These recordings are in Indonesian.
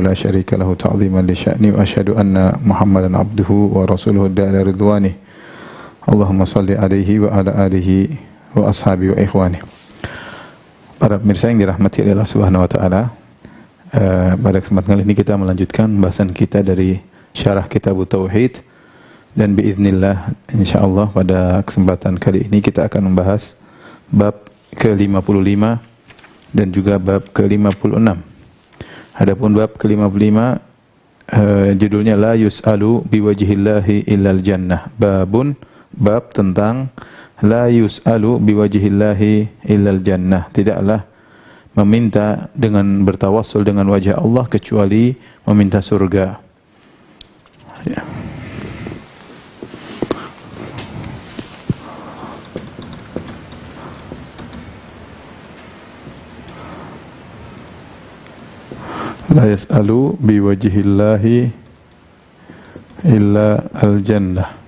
لا شريك له تعظيما لشأنه وأشهد أن محمدا عبده ورسوله الداعي إلى رضوانه اللهم صل عليه وعلى آله وأصحابه وإخوانه. Para pemirsa yang dirahmati oleh Allah Subhanahu wa taala, pada kesempatan kali ini kita melanjutkan pembahasan kita dari syarah kitab Tauhid, dan biiznillah insyaallah pada kesempatan kali ini kita akan membahas bab ke-55 dan juga bab ke-56. Adapun bab ke-55 judulnya la yus'alu biwajhillahi illal jannah. Bab tentang la yus'alu biwajhillahi illal jannah. Tidaklah meminta dengan bertawassul dengan wajah Allah kecuali meminta surga. Ya. La yas'alu biwajhillahi illa al-jannah.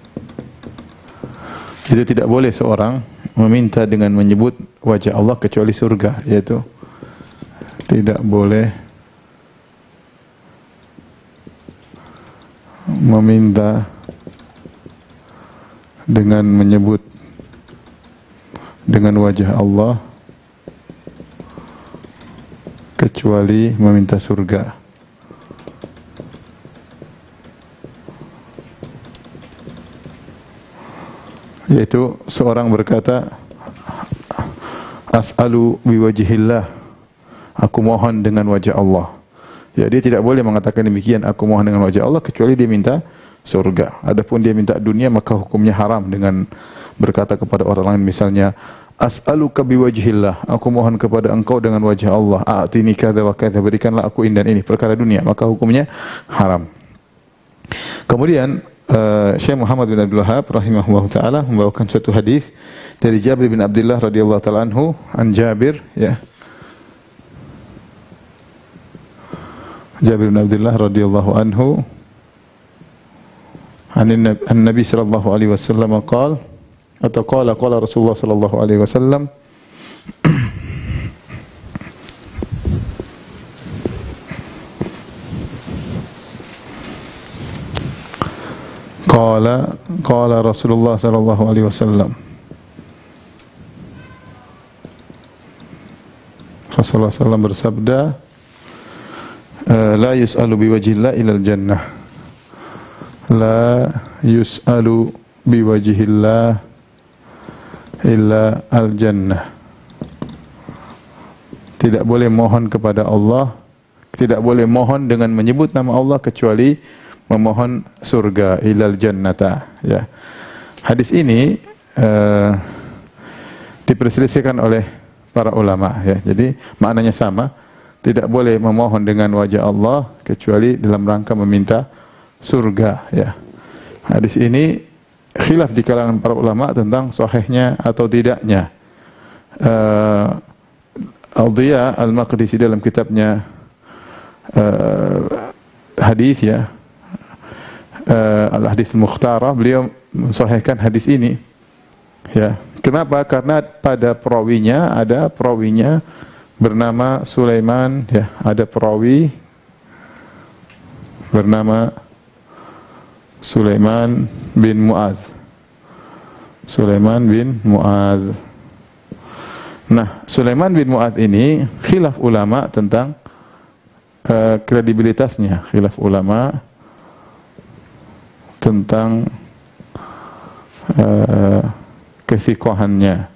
Itu tidak boleh seorang meminta dengan menyebut wajah Allah kecuali surga, yaitu tidak boleh meminta dengan menyebut dengan wajah Allah kecuali meminta surga. Yaitu seorang berkata, as'alu biwajhillah, aku mohon dengan wajah Allah. Ya, dia tidak boleh mengatakan demikian, aku mohon dengan wajah Allah, kecuali dia minta surga. Adapun dia minta dunia, maka hukumnya haram dengan berkata kepada orang lain, misalnya, as'aluka biwajhillah, aku mohon kepada engkau dengan wajah Allah, a'tini kadza wa kadza, berikanlah aku ini dan ini, perkara dunia, maka hukumnya haram. Kemudian Syekh Muhammad bin Abdul Wahhab rahimahullah taala membawakan suatu hadis dari Jabir bin Abdullah radhiyallahu taala anhu, an Jabir, ya. Jabir bin Abdullah radhiyallahu anhu an Nabi sallallahu alaihi wasallam qala, atau qala Rasulullah sallallahu alaihi wasallam, qala Rasulullah sallallahu alaihi wasallam, Rasulullah sallallahu bersabda, la yus'alu biwajhillah ilal jannah, la yus'alu biwajhillah illa al-jannah. Tidak boleh mohon kepada Allah, tidak boleh mohon dengan menyebut nama Allah kecuali memohon surga, ilal jannata, ya. Hadis ini diperselisihkan oleh para ulama, ya. Jadi maknanya sama, tidak boleh memohon dengan wajah Allah kecuali dalam rangka meminta surga, ya. Hadis ini khilaf di kalangan para ulama tentang sahihnya atau tidaknya. Al-Dhiya Al-Maqdisi dalam kitabnya hadis, ya, Al-Hadis Mukhtarah, beliau mensahihkan hadis ini, ya. Kenapa? Karena pada perawinya ada perawinya bernama Sulaiman, ya, ada perawi bernama Sulaiman bin Mu'adz. Sulaiman bin Mu'adz. Nah, Sulaiman bin Mu'adz ini khilaf ulama tentang kredibilitasnya, khilaf ulama tentang kesikohannya.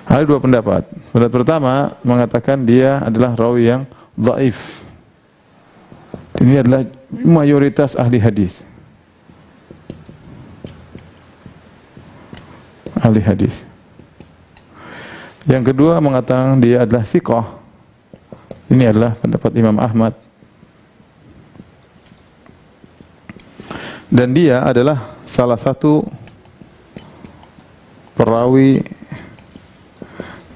Ada dua pendapat. Pendapat pertama mengatakan dia adalah rawi yang dhaif. Ini adalah mayoritas ahli hadis. Ahli hadis. Yang kedua mengatakan dia adalah thiqah. Ini adalah pendapat Imam Ahmad. Dan dia adalah salah satu perawi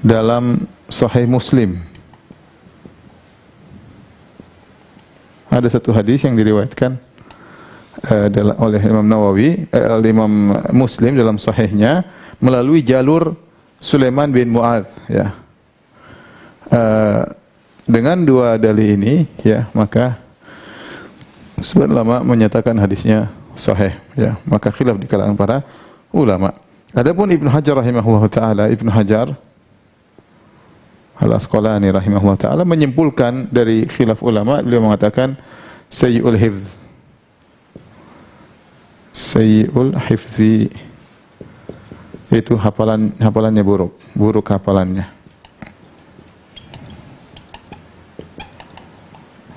dalam Sahih Muslim. Ada satu hadis yang diriwayatkan oleh Imam Nawawi, Imam Muslim dalam Sahihnya melalui jalur Sulaiman bin Mu'adz, ya. Dengan dua dalil ini ya, maka sebagian ulama menyatakan hadisnya sahih ya, maka khilaf di kalangan para ulama. Adapun Ibnu Hajar rahimahullah taala, Ibnu Hajar Al-Asqalani rahimahullah taala menyimpulkan dari khilaf ulama, beliau mengatakan sayyi'ul hifz, sayyi'ul hifzi, itu hafalannya buruk hafalannya,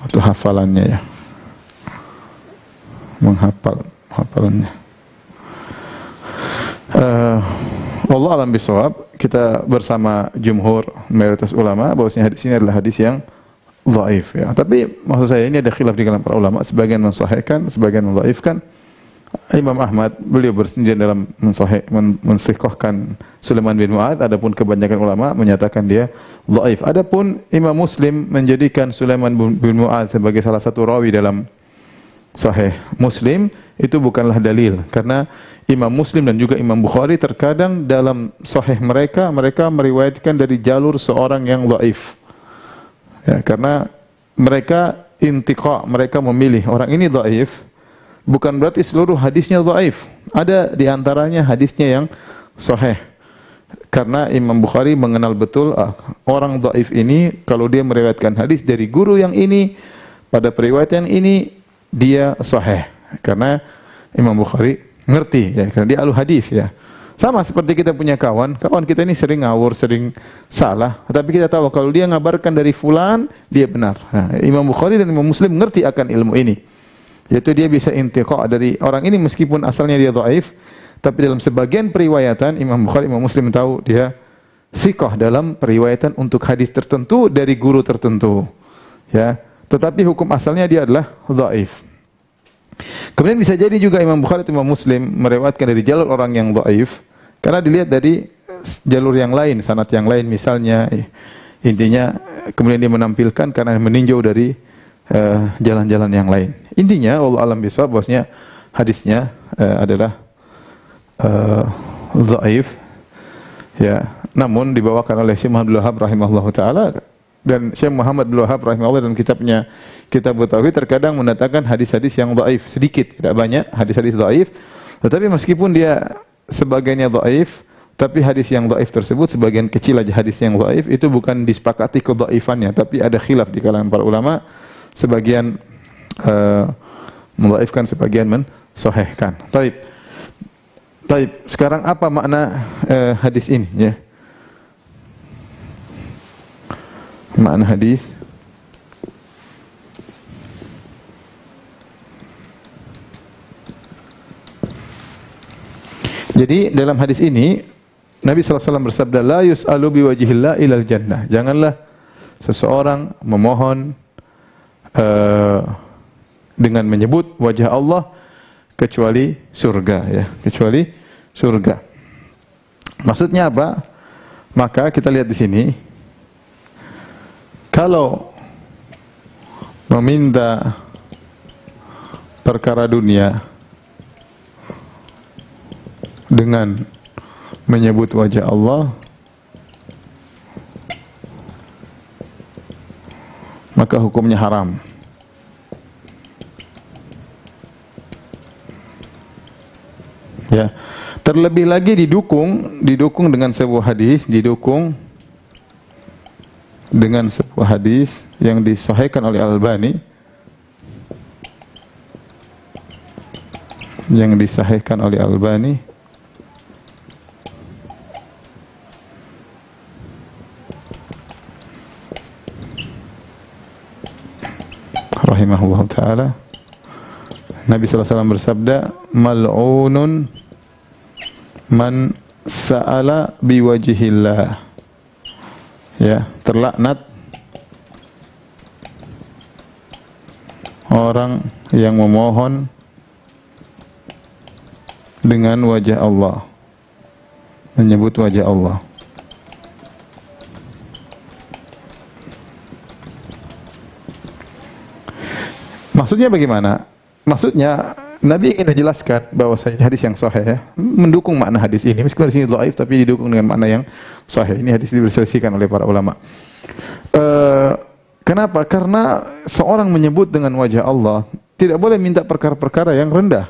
atau hafalannya ya, hafalannya. Allah alam bisawab, kita bersama jumhur mayoritas ulama bahwasanya hadis ini adalah hadis yang dhaif ya. Tapi maksud saya ini ada khilaf di kalangan para ulama, sebagian mensahihkan, sebagian mendhaifkan. Imam Ahmad beliau bersendirian dalam mensihhahkan Sulaiman bin Mu'adz, adapun kebanyakan ulama menyatakan dia dhaif. Adapun Imam Muslim menjadikan Sulaiman bin Mu'adz sebagai salah satu rawi dalam Sahih Muslim, itu bukanlah dalil, karena Imam Muslim dan juga Imam Bukhari terkadang dalam Sahih mereka meriwayatkan dari jalur seorang yang dhaif ya, karena mereka intiqa, mereka memilih orang ini dhaif, bukan berarti seluruh hadisnya dhaif, ada di antaranya hadisnya yang sahih, karena Imam Bukhari mengenal betul orang dhaif ini kalau dia meriwayatkan hadis dari guru yang ini pada periwayatan ini dia sahih, karena Imam Bukhari ngerti ya, karena dia ahlu hadis ya. Sama seperti kita punya kawan kita ini sering ngawur, sering salah, tapi kita tahu kalau dia ngabarkan dari fulan dia benar. Nah, Imam Bukhari dan Imam Muslim ngerti akan ilmu ini, yaitu dia bisa intiqa dari orang ini meskipun asalnya dia dhaif, tapi dalam sebagian periwayatan Imam Bukhari, Imam Muslim tahu dia thiqah dalam periwayatan untuk hadis tertentu dari guru tertentu ya. Tetapi hukum asalnya dia adalah dhaif. Kemudian bisa jadi juga Imam Bukhari atau Imam Muslim meriwayatkan dari jalur orang yang dhaif karena dilihat dari jalur yang lain, sanad yang lain misalnya. Intinya kemudian dia menampilkan karena meninjau dari jalan-jalan yang lain. Intinya Allah alam bisawab bahwasanya hadisnya adalah dhaif ya. Namun dibawakan oleh Syekh Muhammad bin Wahab rahimahullahu taala, dan Syekh Muhammad bin Wahab rahimahullah dalam kitabnya Kitab Tauhid terkadang mendatangkan hadis-hadis yang dhaif, sedikit, tidak banyak hadis-hadis dhaif, tetapi meskipun dia sebagiannya dhaif, tapi hadis yang dhaif tersebut sebagian kecil aja hadis yang dhaif, itu bukan disepakati kedhaifannya, tapi ada khilaf di kalangan para ulama, sebagian mendhaifkan, sebagian mensahihkan. Taib. Sekarang apa makna hadis ini ya? Makna hadis. Jadi dalam hadis ini Nabi sallallahu alaihi wasallam bersabda, la yus'alu biwajhillah ilal jannah. Janganlah seseorang memohon dengan menyebut wajah Allah kecuali surga ya, kecuali surga. Maksudnya apa? Maka kita lihat di sini, kalau meminta perkara dunia dengan menyebut wajah Allah, maka hukumnya haram. Ya. Terlebih lagi didukung dengan sebuah hadis, dengan sebuah hadis yang disahihkan oleh Al-Albani, rahimahullah ta'ala. Nabi SAW bersabda, mal'unun man sa'ala biwajihillah. Ya, terlaknat orang yang memohon dengan wajah Allah, menyebut wajah Allah. Maksudnya bagaimana? Maksudnya Nabi ingin menjelaskan bahwasanya hadis yang sahih ya, mendukung makna hadis ini. Meskipun di sini dhaif tapi didukung dengan makna yang sahih. Ini hadis diperselisihkan oleh para ulama. Kenapa? Karena seorang menyebut dengan wajah Allah tidak boleh minta perkara-perkara yang rendah.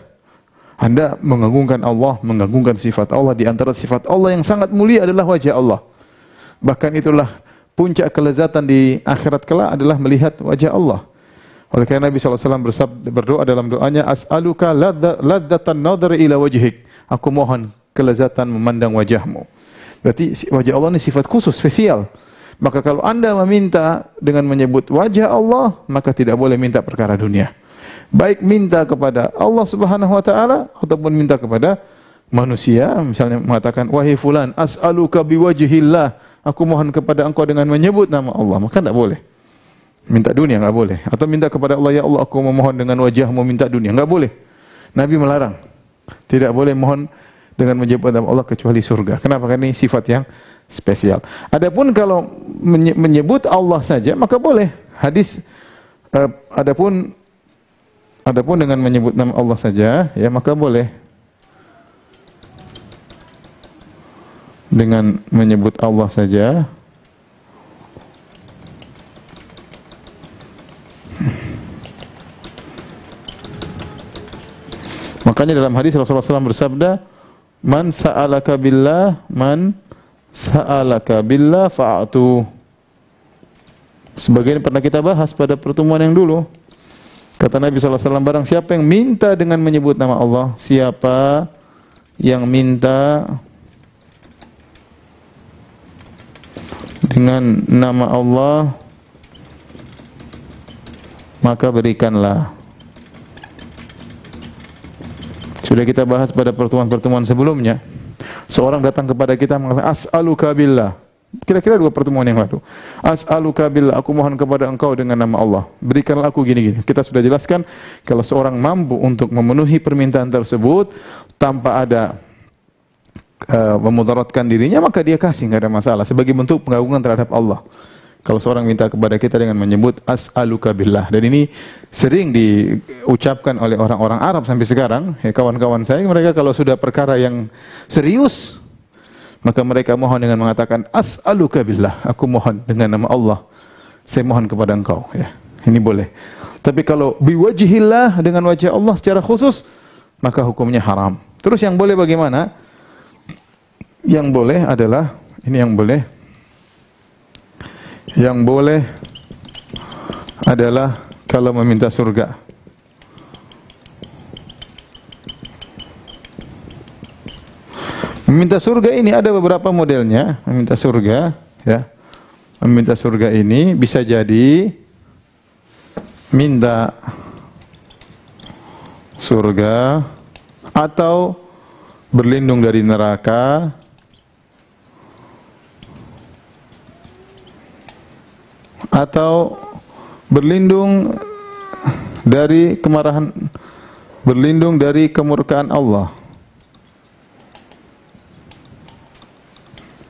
Anda mengagungkan Allah, mengagungkan sifat Allah. Di antara sifat Allah yang sangat mulia adalah wajah Allah. Bahkan itulah puncak kelezatan di akhirat kelak adalah melihat wajah Allah. Oleh karena Nabi SAW berdoa dalam doanya, As'aluka ladzatan nadhari ila wajhik. Aku mohon kelezatan memandang wajahmu. Berarti wajah Allah ini sifat khusus, spesial. Maka kalau Anda meminta dengan menyebut wajah Allah, maka tidak boleh minta perkara dunia. Baik minta kepada Allah Subhanahu wa taala ataupun minta kepada manusia, misalnya mengatakan wahai fulan as'aluka biwajhillah, aku mohon kepada engkau dengan menyebut nama Allah, maka tidak boleh. Minta dunia enggak boleh. Atau minta kepada Allah, ya Allah aku memohon dengan wajahmu, minta dunia, enggak boleh. Nabi melarang. Tidak boleh mohon dengan menyebut nama Allah kecuali surga. Kenapa? Karena ini sifat yang spesial. Adapun kalau menyebut Allah saja maka boleh. Hadis adapun dengan menyebut nama Allah saja ya maka boleh. Dengan menyebut Allah saja makanya dalam hadis Rasulullah SAW bersabda, man sa'alaka billah fa'atu. Sebagian pernah kita bahas pada pertemuan yang dulu. Kata Nabi SAW, barang siapa yang minta dengan menyebut nama Allah, siapa yang minta dengan nama Allah, maka berikanlah. Sudah kita bahas pada pertemuan-pertemuan sebelumnya. Seorang datang kepada kita mengatakan, As'aluka billah. Kira-kira 2 pertemuan yang lalu. As'aluka billah, aku mohon kepada engkau dengan nama Allah. Berikanlah aku gini-gini. Kita sudah jelaskan, kalau seorang mampu untuk memenuhi permintaan tersebut, tanpa ada memudaratkan dirinya, maka dia kasih, nggak ada masalah. Sebagai bentuk pengagungan terhadap Allah. Kalau seorang minta kepada kita dengan menyebut as'aluka billah, dan ini sering diucapkan oleh orang-orang Arab sampai sekarang, ya kawan-kawan saya, mereka kalau sudah perkara yang serius, maka mereka mohon dengan mengatakan as'aluka billah, aku mohon dengan nama Allah, saya mohon kepada engkau, ya. Ini boleh. Tapi kalau biwajhillah, dengan wajah Allah secara khusus, maka hukumnya haram. Terus yang boleh bagaimana? Yang boleh adalah ini yang boleh adalah kalau meminta surga. Meminta surga ini ada beberapa modelnya. Meminta surga, ya. Meminta surga ini bisa jadi minta surga atau berlindung dari neraka, atau berlindung dari kemarahan, berlindung dari kemurkaan Allah.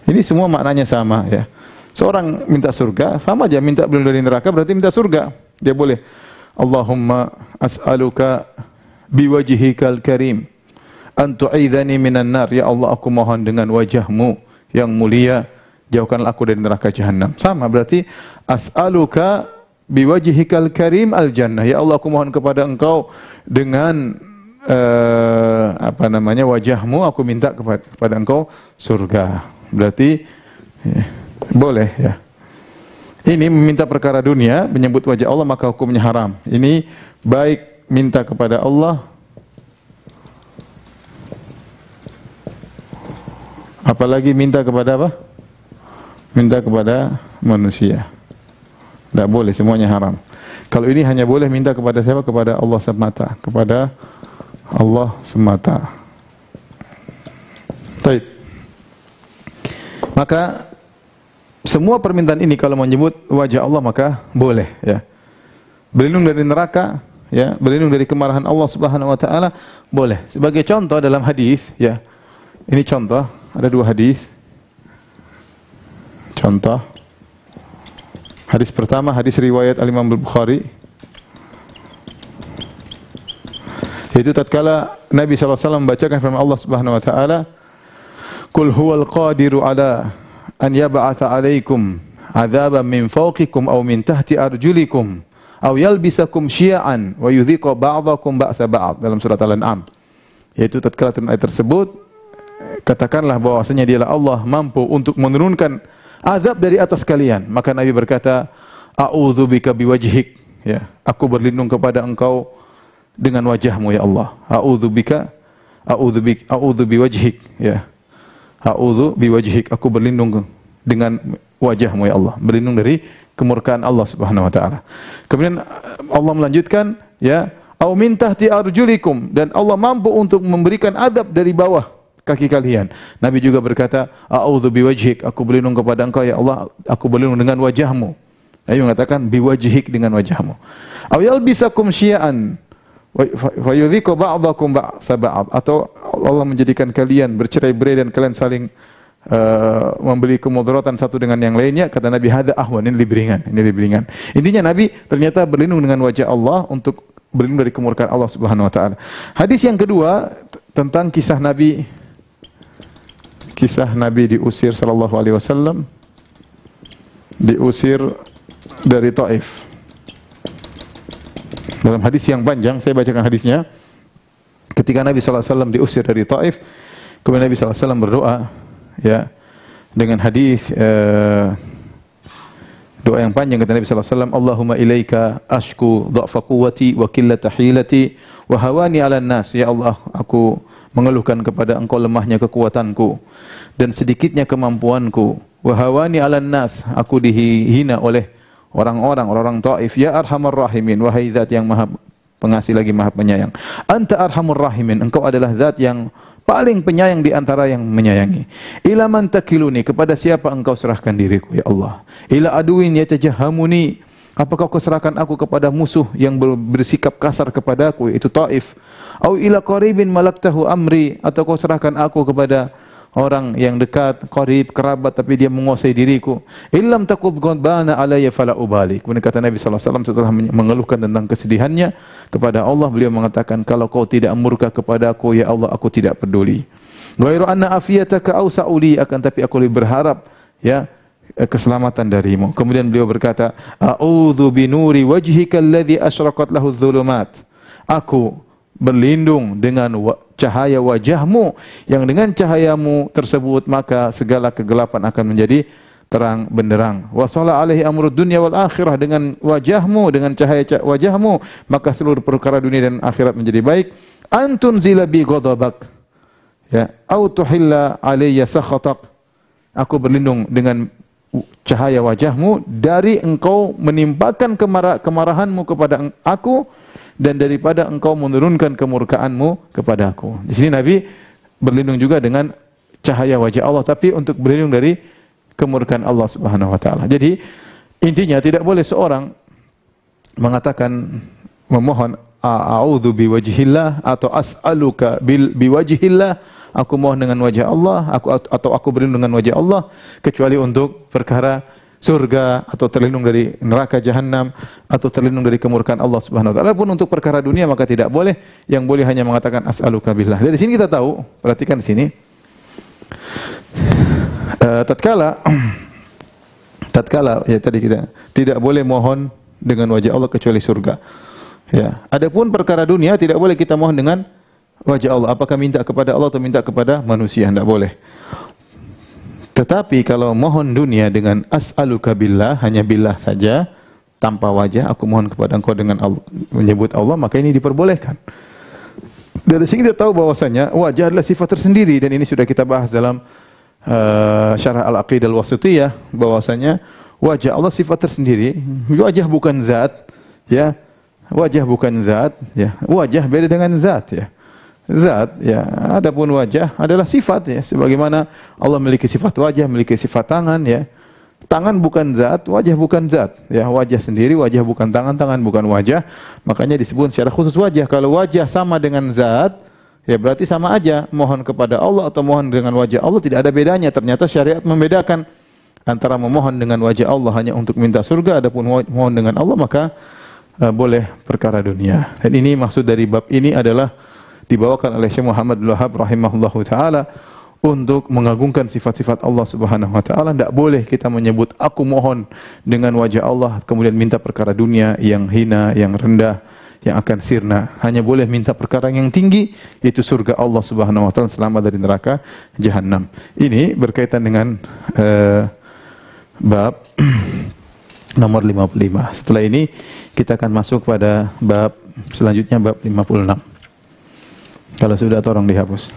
Ini semua maknanya sama, ya. Seorang minta surga, sama aja minta berlindung dari neraka berarti minta surga. Dia boleh Allahumma as'aluka biwajhikal karim an tu'idhani minan nar. Ya Allah, aku mohon dengan wajahmu yang mulia, jauhkanlah aku dari neraka jahanam. Sama berarti as'aluka biwajhikal karim al jannah. Ya Allah, aku mohon kepada engkau dengan wajahmu, aku minta kepada engkau surga. Berarti ya, boleh, ya. Ini meminta perkara dunia, menyebut wajah Allah, maka hukumnya haram. Ini baik minta kepada Allah, apalagi minta kepada apa? Minta kepada manusia. Tidak boleh, semuanya haram. Kalau ini hanya boleh minta kepada siapa? Kepada Allah semata. Kepada Allah semata. Baik. Maka semua permintaan ini kalau menyebut wajah Allah maka boleh, ya. Berlindung dari neraka, ya, berlindung dari kemarahan Allah Subhanahu wa taala boleh. Sebagai contoh dalam hadis, ya. Ini contoh, ada 2 hadis. Contoh. Hadis pertama, hadis riwayat Al-Imam Al-Bukhari, Yaitu tatkala Nabi SAW membacakan firman Allah Subhanahu wa taala, "Qul huwal qadiru ala an yab'atha 'alaikum 'adzaban min fawqikum aw min tahti arjulikum aw yalbisakum syi'an wa yudhiqa ba'dakum ba'sa ba'd." Dalam surat Al-An'am. Yaitu tatkala ayat tersebut, katakanlah bahwasanya dialah Allah mampu untuk menurunkan azab dari atas kalian. Maka Nabi berkata, "A'udzubika biwajhik." Ya, aku berlindung kepada engkau dengan wajahmu ya Allah. A'udzu biwajhik, ya. A'udzu biwajhik, aku berlindung dengan wajahmu ya Allah. Berlindung dari kemurkaan Allah Subhanahu wa taala. Kemudian Allah melanjutkan, ya, au min tahti arjulikum, dan Allah mampu untuk memberikan adab dari bawah kaki kalian. Nabi juga berkata, a'udzu biwajhik, aku berlindung kepada engkau ya Allah, aku berlindung dengan wajahmu. Nabi mengatakan biwajhik, dengan wajahmu. Au yalbisakum syi'an wa yudhiqu ba'dakum ba'sa ba'd, atau Allah menjadikan kalian bercerai-berai dan kalian saling memberi kemudaratan satu dengan yang lainnya. Kata Nabi, hadza ahwan, ini lebih ringan. Intinya Nabi ternyata berlindung dengan wajah Allah untuk berlindung dari kemurkaan Allah Subhanahu wa taala. Hadis yang kedua tentang kisah Nabi diusir sallallahu alaihi wasallam, diusir dari Taif. Dalam hadis yang panjang, saya bacakan hadisnya. Ketika Nabi sallallahu alaihi wasallam diusir dari Taif, kemudian Nabi sallallahu alaihi wasallam berdoa, ya, dengan hadis doa yang panjang. Kata Nabi sallallahu alaihi wasallam, Allahumma ilaika ashku dha'fa quwwati wa qillata hilati wa hawani 'alan nas. Ya Allah, aku mengeluhkan kepada Engkau lemahnya kekuatanku dan sedikitnya kemampuanku. Wa hawani 'alan nas, aku dihina oleh orang Taif. Ya arhamar rahimin, wahai zat yang maha pengasih lagi maha penyayang. Anta arhamur rahimin, Engkau adalah zat yang paling penyayang di antara yang menyayangi. Ila man takiluni, kepada siapa engkau serahkan diriku ya Allah. Ila aduin yatajahamuni, apakah kau serahkan aku kepada musuh yang bersikap kasar kepadaku, yaitu Taif. Au ila qaribin malaktahu amri, atau kau serahkan aku kepada orang yang dekat, qarib, kerabat, tapi dia menguasai diriku. Illam taqud ghadbana alayya fala ubali. Kemudian kata Nabi sallallahu alaihi wasallam setelah mengeluhkan tentang kesedihannya kepada Allah, beliau mengatakan, kalau kau tidak murka kepadaku ya Allah, aku tidak peduli. Ghairu anna afiyataka ausa'uli, akan tapi aku lebih berharap, ya, keselamatan darimu. Kemudian beliau berkata, a'udzu binuri wajhika alladhi asyraqat lahu adh-dhulumat. Aku berlindung dengan cahaya wajahmu, yang dengan cahayamu tersebut maka segala kegelapan akan menjadi terang benderang. Wa shala alaihi amrud dunya wal akhirah, dengan wajahmu, dengan cahaya wajahmu maka seluruh perkara dunia dan akhirat menjadi baik. Antun zila bi ghadabak, ya, au tuhilla alayya sakhatak. Aku berlindung dengan cahaya wajahmu dari engkau menimpakan kemarahanmu kepada aku, dan daripada engkau menurunkan kemurkaanmu kepada aku. Di sini Nabi berlindung juga dengan cahaya wajah Allah, tapi untuk berlindung dari kemurkaan Allah Subhanahu wa taala. Jadi intinya tidak boleh seorang mengatakan, memohon a'udzu biwajhillah atau as'aluka biwajhillah, aku mohon dengan wajah Allah, atau aku berlindung dengan wajah Allah, kecuali untuk perkara surga, atau terlindung dari neraka jahanam, atau terlindung dari kemurkaan Allah Subhanahu wa taala. Adapun untuk perkara dunia maka tidak boleh. Yang boleh hanya mengatakan as'aluka billah. Dari sini kita tahu, perhatikan di sini. Tatkala ya tadi kita tidak boleh mohon dengan wajah Allah kecuali surga. Ya. Adapun perkara dunia tidak boleh kita mohon dengan wajah Allah. Apakah minta kepada Allah atau minta kepada manusia? Tidak boleh. Tetapi kalau mohon dunia dengan as'aluka billah, hanya billah saja, tanpa wajah, aku mohon kepada engkau dengan Allah, menyebut Allah, maka ini diperbolehkan. Dari sini kita tahu bahwasanya wajah adalah sifat tersendiri, dan ini sudah kita bahas dalam syarah Al-Aqidah Al-Wasithiyah, bahwasanya wajah Allah sifat tersendiri. Wajah bukan zat, ya. Wajah bukan zat, ya. Wajah beda dengan zat, ya. Zat, ya. Adapun wajah adalah sifat, ya. Sebagaimana Allah memiliki sifat wajah, memiliki sifat tangan, ya. Tangan bukan zat, wajah bukan zat, ya. Wajah sendiri, wajah bukan tangan, tangan bukan wajah. Makanya disebut secara khusus wajah. Kalau wajah sama dengan zat, ya berarti sama aja. Mohon kepada Allah atau mohon dengan wajah Allah tidak ada bedanya. Ternyata syariat membedakan antara memohon dengan wajah Allah hanya untuk minta surga, adapun mohon dengan Allah maka boleh perkara dunia. Dan ini maksud dari bab ini adalah dibawakan oleh Syekh Muhammad bin Wahab rahimahullahu taala untuk mengagungkan sifat-sifat Allah Subhanahu wa taala. Tidak boleh kita menyebut aku mohon dengan wajah Allah kemudian minta perkara dunia yang hina, yang rendah, yang akan sirna. Hanya boleh minta perkara yang tinggi, yaitu surga Allah Subhanahu wa taala, selamat dari neraka jahanam. Ini berkaitan dengan bab nomor 55. Setelah ini kita akan masuk pada bab selanjutnya, bab 56. Kalau sudah tolong dihapus.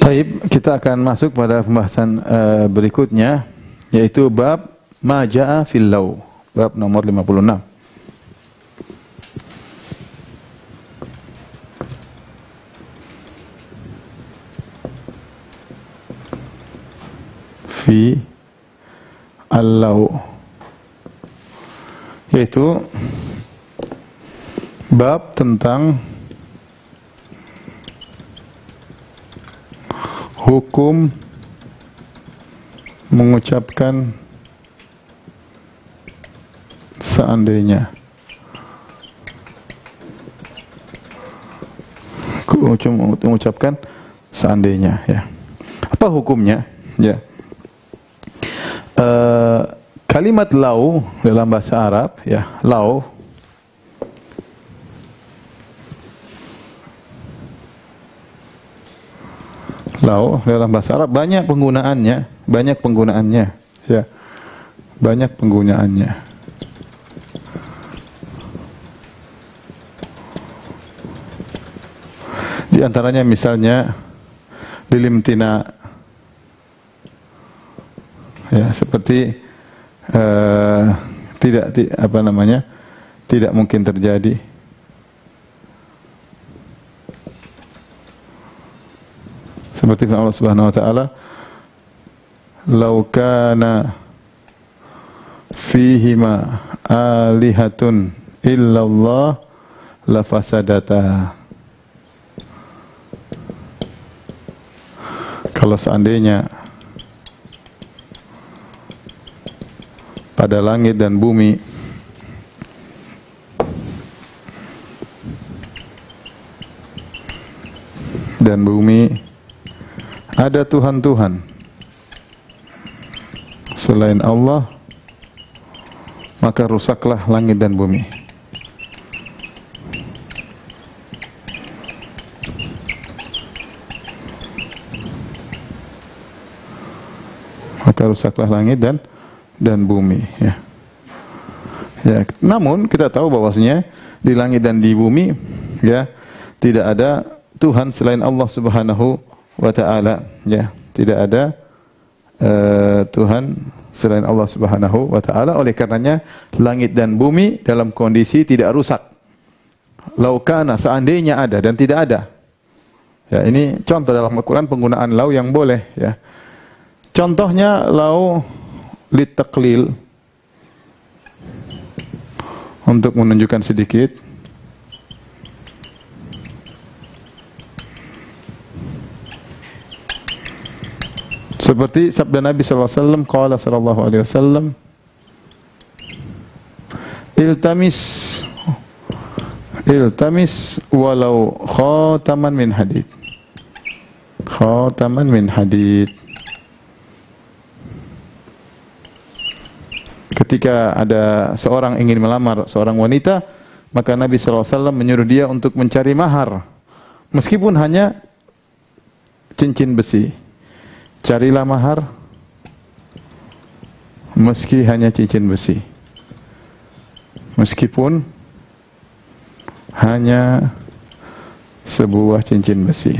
Baik, kita akan masuk pada pembahasan berikutnya, yaitu bab ma jaa fil law, bab nomor 56. Fi al-law, yaitu bab tentang hukum mengucapkan seandainya. Mengucapkan seandainya, ya. Apa hukumnya? Ya. Kalimat lau dalam bahasa Arab, ya, lau dalam bahasa Arab banyak penggunaannya, ya. Banyak penggunaannya. Di antaranya misalnya lilimtina, ya, seperti tidak mungkin terjadi. Seperti firman Allah Subhanahu wa taala, "Lau kana fihima alihatun illallah lafasadata." Kalau seandainya pada langit dan bumi ada Tuhan-Tuhan selain Allah, maka rusaklah langit dan bumi. Maka rusaklah langit dan bumi, ya. Ya, namun kita tahu bahwasanya di langit dan di bumi, ya, tidak ada Tuhan selain Allah Subhanahu wa ta'ala, ya. Tidak ada Tuhan selain Allah Subhanahu wa ta'ala. Oleh karenanya langit dan bumi dalam kondisi tidak rusak. Laukana, seandainya ada dan tidak ada. Ya, ini contoh dalam Al-Quran penggunaan lau yang boleh, ya. Contohnya lau litaklil, untuk menunjukkan sedikit. Seperti sabda Nabi sallallahu alaihi wasallam, qala sallallahu alaihi wasallam, iltamis walau khataman min hadid. Khataman min hadid. Ketika ada seorang ingin melamar seorang wanita, maka Nabi sallallahu alaihi wasallam menyuruh dia untuk mencari mahar, meskipun hanya cincin besi. Carilah mahar meski hanya cincin besi, meskipun hanya sebuah cincin besi.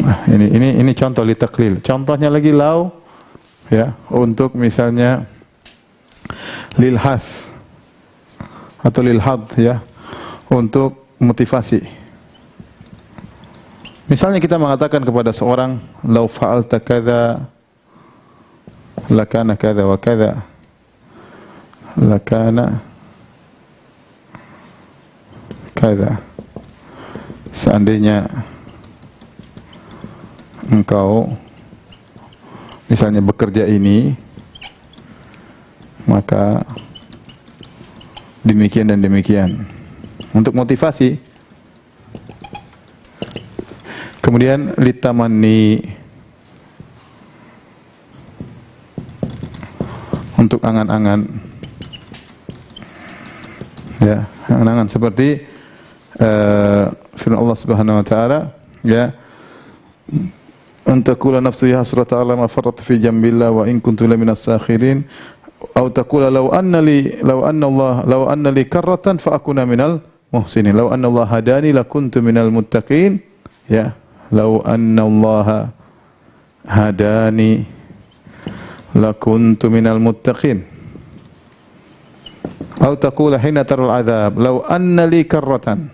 Nah, ini contoh li taklil. Contohnya lagi lau, ya, untuk misalnya lil hath atau lil had, ya, untuk motivasi. Misalnya kita mengatakan kepada seorang, lau fa'alta kadza lakana kadza wa kadza, lakana kadza. Seandainya engkau misalnya bekerja ini, maka demikian dan demikian. Untuk motivasi. Kemudian litamani, untuk angan-angan, ya, angan-angan seperti firman Allah Subhanahu wa taala, ya, antakula nafsu ya hasrata ala ma farrat fi jambillah wa in kuntu laminas sakhirin, atau taqula law anna li karratan fa akuna minal muhsinin, law anna Allah hadani lakuntu minal muttaqin, ya. Lau anna Allah hadani lakuntu minal muttaqin. Atau taqula hina taral azab, lau anna li karratan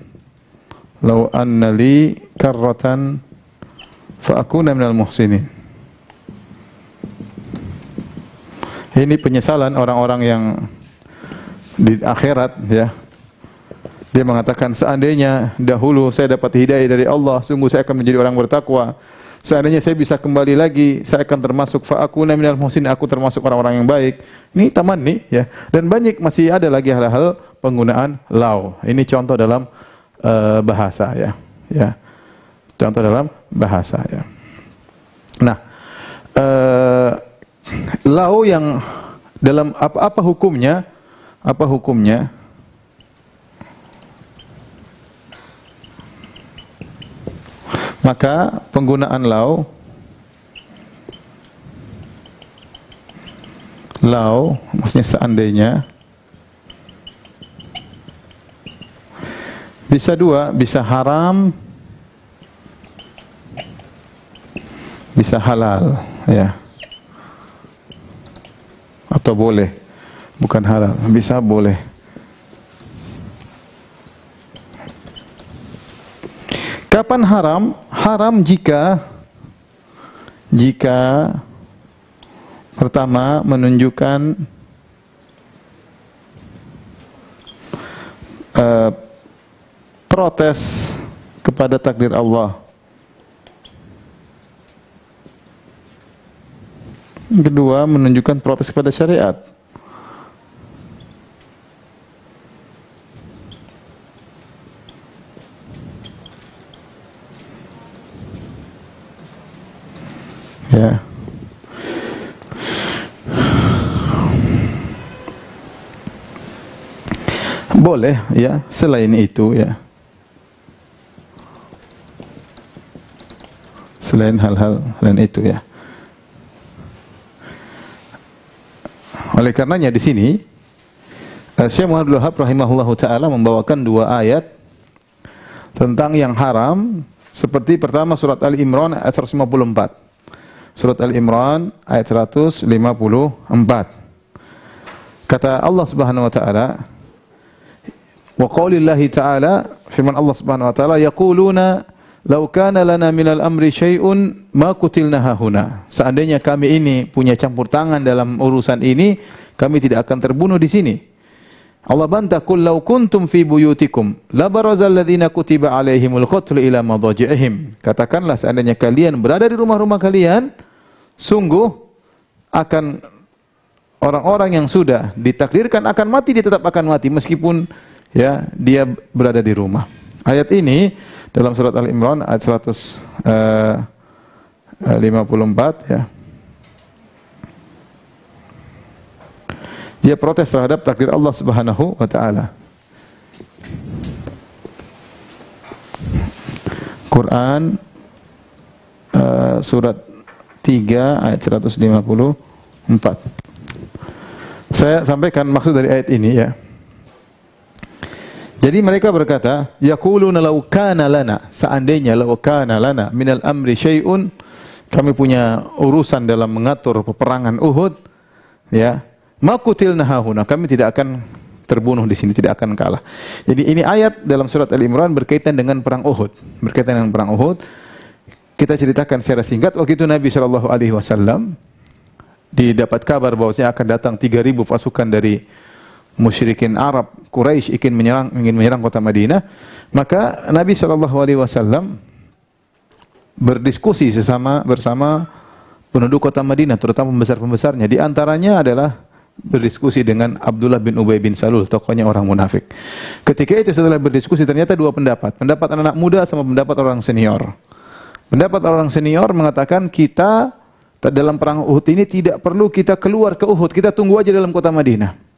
fa akuna minal muhsinin. Ini penyesalan orang-orang yang di akhirat, ya. Dia mengatakan, seandainya dahulu saya dapat hidayah dari Allah, sungguh saya akan menjadi orang bertakwa. Seandainya saya bisa kembali lagi, saya akan termasuk fa'akuna minal muhsinin, aku termasuk orang-orang yang baik. Ini tamanni, ya. Dan banyak masih ada lagi hal-hal penggunaan lau. Ini contoh dalam bahasa, ya. Ya. Contoh dalam bahasa, ya. Nah, lau yang dalam apa hukumnya? Apa hukumnya? Maka penggunaan lau maksudnya seandainya, bisa dua, bisa haram, bisa halal, ya, atau boleh, bukan halal, bisa boleh. Kapan haram? Haram jika pertama menunjukkan protes kepada takdir Allah. Kedua, menunjukkan protes kepada syariat. Ya. Boleh, ya, selain itu, ya. Selain hal-hal lain itu, ya. Oleh karenanya di sini Syekh Muhammad Abdul Wahhab rahimahullahu taala membawakan dua ayat tentang yang haram, seperti pertama surat Ali Imran ayat 154. Surat Al-Imran ayat 154. Kata Allah Subhanahu wa taala, wa qaulillahi ta'ala, firman Allah Subhanahu wa taala, yaquluna law kana lana minal amri syai'un ma qutilna hahuna. Seandainya kami ini punya campur tangan dalam urusan ini, kami tidak akan terbunuh di sini. Allah bantah, "Qul law kuntum fi buyutikum la barazal ladzina kutiba alaihimul qatlu ila madaji'ihim." Katakanlah seandainya kalian berada di rumah-rumah kalian, sungguh akan orang-orang yang sudah ditakdirkan akan mati, dia tetap akan mati meskipun ya dia berada di rumah. Ayat ini dalam surat Al-Imran ayat 154 ya. Dia protes terhadap takdir Allah Subhanahu wa taala. Quran surat 3 ayat 154. Saya sampaikan maksud dari ayat ini ya. Jadi mereka berkata, yaquluna law kana lana, seandainya law kana lana minal amri syai'un, kami punya urusan dalam mengatur peperangan Uhud, ya, maqutilna hahuna, kami tidak akan terbunuh di sini, tidak akan kalah. Jadi ini ayat dalam surat Al-Imran berkaitan dengan perang Uhud. Berkaitan dengan perang Uhud. Kita ceritakan secara singkat, waktu itu Nabi sallallahu alaihi wasallam didapat kabar bahwasanya akan datang 3.000 pasukan dari musyrikin Arab, Quraisy ingin menyerang kota Madinah. Maka Nabi SAW berdiskusi bersama penduduk kota Madinah, terutama pembesar-pembesarnya. Di antaranya adalah berdiskusi dengan Abdullah bin Ubay bin Salul, tokohnya orang munafik. Ketika itu setelah berdiskusi ternyata dua pendapat. Pendapat anak muda sama pendapat orang senior. Pendapat orang senior mengatakan kita dalam perang Uhud ini tidak perlu kita keluar ke Uhud, kita tunggu aja dalam kota Madinah.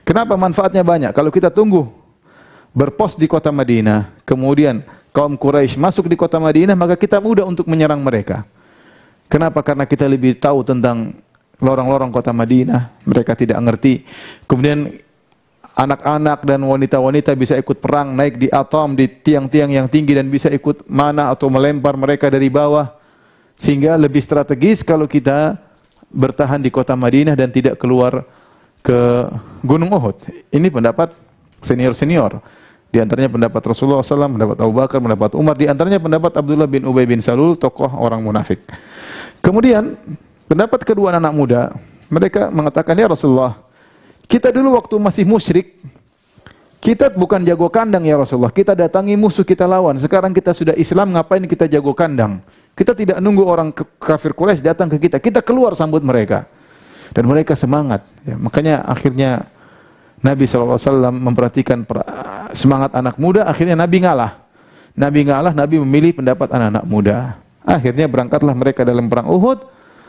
Kenapa? Manfaatnya banyak. Kalau kita tunggu berpos di kota Madinah, kemudian kaum Quraisy masuk di kota Madinah, maka kita mudah untuk menyerang mereka. Kenapa? Karena kita lebih tahu tentang lorong-lorong kota Madinah, mereka tidak ngerti. Kemudian anak-anak dan wanita-wanita bisa ikut perang, naik di atom, di tiang-tiang yang tinggi dan bisa ikut mana atau melempar mereka dari bawah. Sehingga lebih strategis kalau kita bertahan di kota Madinah dan tidak keluar ke Gunung Uhud. Ini pendapat senior-senior. Di antaranya pendapat Rasulullah SAW, pendapat Abu Bakar, pendapat Umar. Di antaranya pendapat Abdullah bin Ubay bin Salul, tokoh orang munafik. Kemudian pendapat kedua anak muda, mereka mengatakan, ya Rasulullah, kita dulu waktu masih musyrik, kita bukan jago kandang ya Rasulullah. Kita datangi musuh, kita lawan. Sekarang kita sudah Islam, ngapain kita jago kandang? Kita tidak nunggu orang kafir Quraisy datang ke kita. Kita keluar sambut mereka. Dan mereka semangat. Ya, makanya akhirnya Nabi SAW memperhatikan semangat anak muda. Akhirnya Nabi ngalah. Nabi memilih pendapat anak-anak muda. Akhirnya berangkatlah mereka dalam perang Uhud.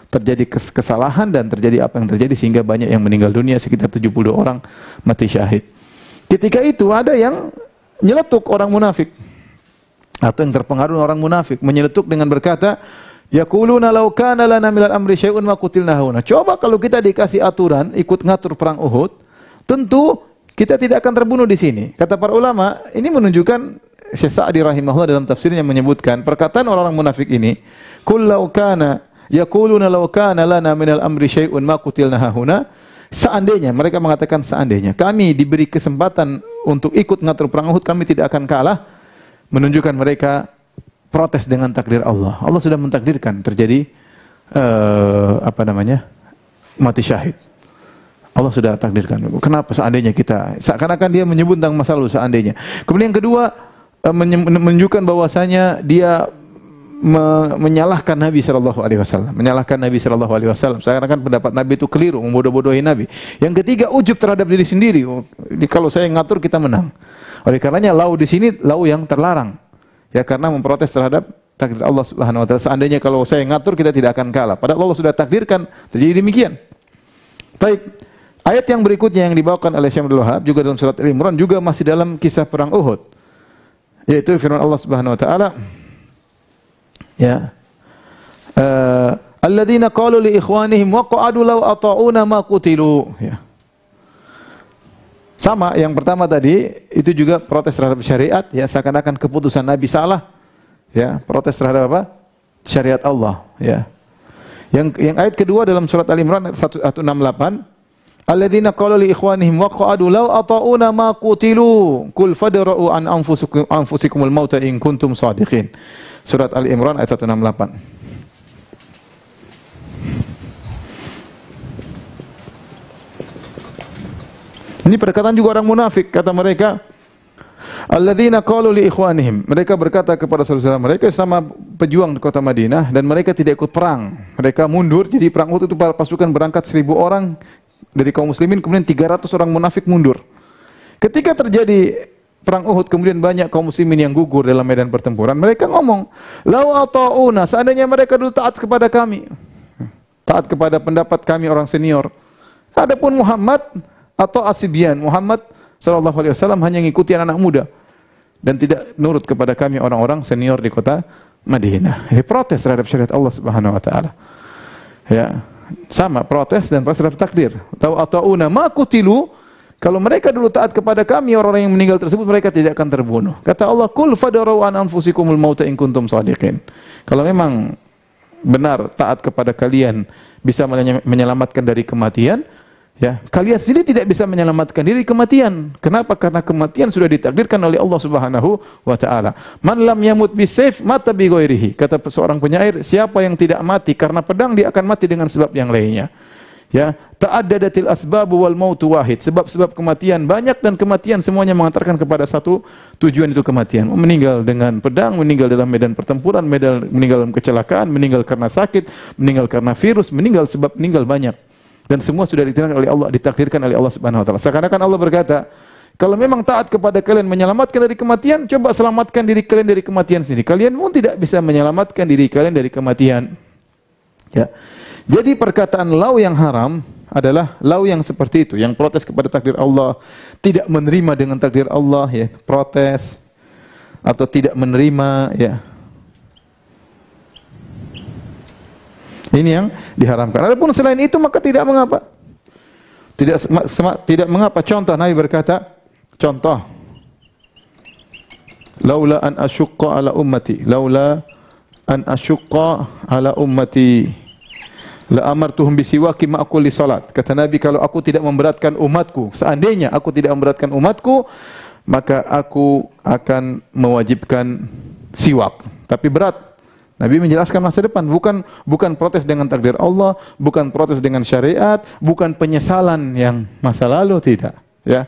Terjadi kesalahan dan terjadi apa yang terjadi sehingga banyak yang meninggal dunia. Sekitar 72 orang mati syahid. Ketika itu ada yang nyeletuk orang munafik. Atau yang terpengaruh orang munafik. Menyeletuk dengan berkata, yaquluna law kana lana minal amri syai'un ma qutilna hauna. Coba kalau kita dikasih aturan ikut ngatur perang Uhud, tentu kita tidak akan terbunuh di sini. Kata para ulama, ini menunjukkan Syekh Sa'di rahimahullah dalam tafsirnya menyebutkan perkataan orang munafik ini, qul law kana yaquluna law kana lana minal amri syai'un ma qutilna hauna. Seandainya mereka mengatakan seandainya kami diberi kesempatan untuk ikut ngatur perang Uhud, kami tidak akan kalah. Menunjukkan mereka protes dengan takdir Allah. Allah sudah mentakdirkan terjadi mati syahid. Allah sudah takdirkan. Kenapa seandainya kita? Seakan-akan dia menyebut tentang masa lalu seandainya. Kemudian yang kedua menunjukkan bahwasanya dia menyalahkan Nabi sallallahu alaihi wasallam. Menyalahkan Nabi sallallahu alaihi wasallam. Seakan-akan pendapat Nabi itu keliru, membodoh-bodohi Nabi. Yang ketiga ujub terhadap diri sendiri. Kalau saya ngatur kita menang. Oleh karenanya lau di sini lau yang terlarang. Ya karena memprotes terhadap takdir Allah Subhanahu wa taala. Seandainya kalau saya ngatur kita tidak akan kalah. Padahal Allah sudah takdirkan terjadi demikian. Baik. Ayat yang berikutnya yang dibawakan oleh Syekh Abdul Wahab juga dalam surat Al-Imran juga masih dalam kisah perang Uhud. Yaitu firman Allah Subhanahu wa taala, ya. Alladzina qalu li ikhwanihim wa qa'adu law ata'una ma qutilu. Ya. Sama yang pertama tadi itu juga protes terhadap syariat, ya seakan-akan keputusan Nabi salah, ya protes terhadap apa? Syariat Allah, ya. Yang ayat kedua dalam surat Al-Imran 168, alladzina qalu li ikhwanihim wa qa'adu law ata'una ma qutilu qul fadra'u an anfusikumul mauta in kuntum shadiqin. Surat Al-Imran ayat 168. Ini perkataan juga orang munafik. Kata mereka, alladzina qalu li ikhwanihim. Mereka berkata kepada saudara mereka sama pejuang di kota Madinah dan mereka tidak ikut perang. Mereka mundur. Jadi perang Uhud itu pasukan berangkat 1000 orang dari kaum muslimin, kemudian 300 orang munafik mundur. Ketika terjadi perang Uhud, kemudian banyak kaum muslimin yang gugur dalam medan pertempuran. Mereka ngomong, "Lau ata'una", seandainya mereka dulu taat kepada kami. Taat kepada pendapat kami orang senior. Adapun Muhammad atau Asibyan, Muhammad sallallahu alaihi wasallam hanya mengikuti anak muda dan tidak nurut kepada kami orang-orang senior di kota Madinah. Protes terhadap syariat Allah Subhanahu wa taala. Ya, sama protes dan protes terhadap takdir. Lau ata'una ma qutilu, kalau mereka dulu taat kepada kami, orang-orang yang meninggal tersebut mereka tidak akan terbunuh. Kata Allah, "Qul fadarau an anfusikumul mauta in kuntum shadiqin." Kalau memang benar taat kepada kalian bisa menyelamatkan dari kematian, ya, kalian sendiri tidak bisa menyelamatkan diri kematian. Kenapa? Karena kematian sudah ditakdirkan oleh Allah Subhanahu wa taala. Man lam yamut bisayf mata bi ghairihi. Kata seorang penyair, siapa yang tidak mati karena pedang, dia akan mati dengan sebab yang lainnya. Ya, ta'addadatil asbab wal mautu wahid. Sebab-sebab kematian banyak dan kematian semuanya mengantarkan kepada satu tujuan, itu kematian. Meninggal dengan pedang, meninggal dalam medan pertempuran, meninggal dalam kecelakaan, meninggal karena sakit, meninggal karena virus, meninggal sebab meninggal banyak. Dan semua sudah ditakdirkan oleh Allah Subhanahu wa taala. Seakan-akan Allah berkata, kalau memang taat kepada kalian menyelamatkan dari kematian, coba selamatkan diri kalian dari kematian sendiri. Kalian pun tidak bisa menyelamatkan diri kalian dari kematian. Ya. Jadi perkataan lau yang haram adalah lau yang seperti itu, yang protes kepada takdir Allah, tidak menerima dengan takdir Allah, ya, protes atau tidak menerima, ya. Ini yang diharamkan. Adapun selain itu maka tidak mengapa. Tidak mengapa. Contoh, Nabi berkata, contoh, laula an asyqa ala ummati, laula an asyqa ala ummati la amartuhum bisiwaki ma kulli salat. Kata Nabi, kalau aku tidak memberatkan umatku, seandainya aku tidak memberatkan umatku, maka aku akan mewajibkan siwak. Tapi berat. Nabi menjelaskan masa depan, bukan protes dengan takdir Allah, bukan protes dengan syariat, bukan penyesalan yang masa lalu, tidak, ya.